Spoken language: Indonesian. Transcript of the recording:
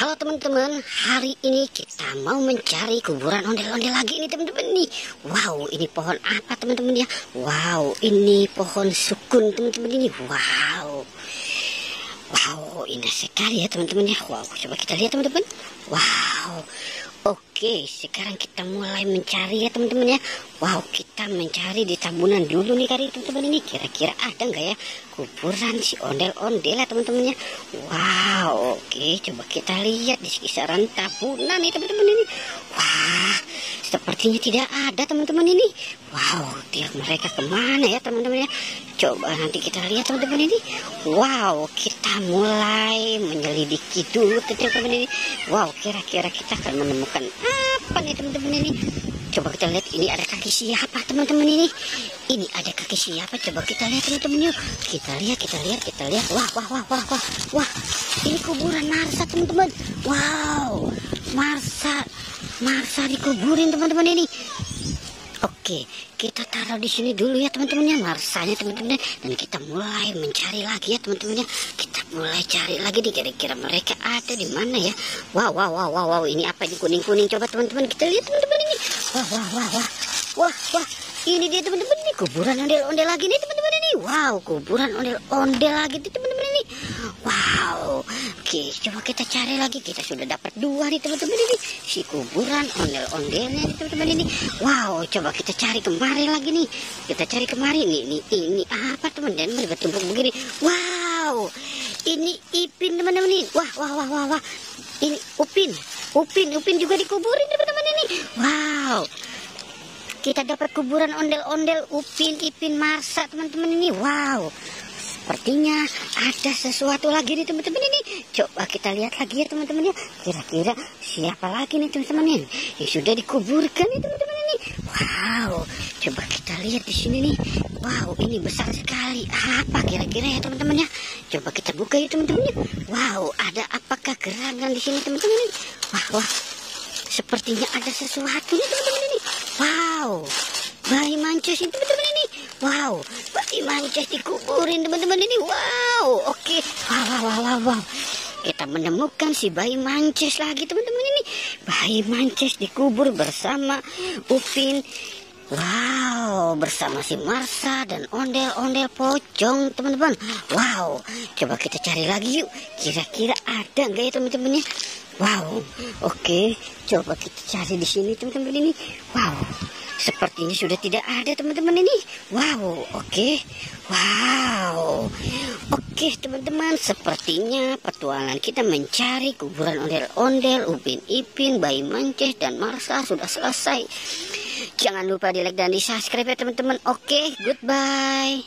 Halo teman-teman, hari ini kita mau mencari kuburan ondel-ondel lagi ini teman-teman nih. Wow, ini pohon apa teman-teman ya? Wow, ini pohon sukun teman-teman ini. Wow, wow, indah sekali ya teman-teman ya. Wow, coba kita lihat teman-teman. Wow, oke, sekarang kita mulai mencari ya teman-teman ya. Wow, kita mencari di tabunan dulu nih kali teman-teman ini. Kira-kira ada nggak ya kuburan si ondel-ondel ya teman-teman ya. Wow, oke, coba kita lihat di kisaran tabunan nih teman-teman ini. Wah, sepertinya tidak ada teman-teman ini. Wow, dia mereka kemana ya teman-teman ya. Coba nanti kita lihat teman-teman ini. Wow, kita mulai menyelidiki dulu teman-teman ini. Wow, kira-kira kita akan menemukan apa nih teman-teman ini. Coba kita lihat, ini ada kaki siapa teman-teman ini. Ini ada kaki siapa, coba kita lihat teman-teman yuk. Kita lihat. Wah, ini kuburan Marsa teman-teman. Wow, Marsa dikuburin teman-teman ini. Oke, kita taruh di sini dulu ya teman-teman ya, Marsanya teman-teman, dan kita mulai mencari lagi ya teman-teman ya. Kita mulai cari lagi nih, kira-kira mereka ada di mana ya. Wow, ini apa ini kuning-kuning, coba teman-teman kita lihat teman-teman ini. Wah, ini dia teman-teman ini, kuburan ondel-ondel lagi nih teman-teman ini. Wow, kuburan ondel-ondel lagi nih teman-teman ini. Wow, oke, coba kita cari lagi. Kita sudah dapat 2 nih teman-teman ini, si kuburan ondel-ondelnya nih teman-teman ini. Wow, coba kita cari kemari lagi nih. Kita cari kemari nih. Ini apa teman-teman, bertumpuk begini. Wow, ini Ipin teman-teman ini. Wah. Ini Upin juga dikuburin teman-teman ini. Wow, kita dapat kuburan ondel-ondel Upin, Ipin, Marsa teman-teman ini. Wow, sepertinya ada sesuatu lagi nih teman-teman ini. Coba kita lihat lagi ya teman-teman ya. Kira-kira siapa lagi nih teman-teman ini yang sudah dikuburkan nih teman-teman ini. Wow, coba kita lihat di sini nih. Wow, ini besar sekali. Apa kira-kira ya teman-teman ya? Coba kita buka ya teman-teman ya. Wow, ada apakah gerangan di sini teman-teman ini? Wah, sepertinya ada sesuatu nih teman-teman ini. Wow, bayi mancis ini teman-teman ini. Wow, bayi mancis dikuburin teman-teman ini. Wow, oke. Wow. Kita menemukan si bayi mancis lagi teman-teman ini. Bayi mancis dikubur bersama Upin. Wow, bersama si Marsa dan ondel-ondel pocong teman-teman. Wow, coba kita cari lagi yuk. Kira-kira ada nggak ya teman-teman ya? Wow, oke, coba kita cari di sini teman-teman ini. Wow, sepertinya sudah tidak ada teman-teman ini. Wow, oke teman-teman, sepertinya petualangan kita mencari kuburan ondel-ondel, Upin Ipin, bayi mancis dan Marsa sudah selesai. Jangan lupa di like dan di subscribe ya teman-teman. Oke, goodbye.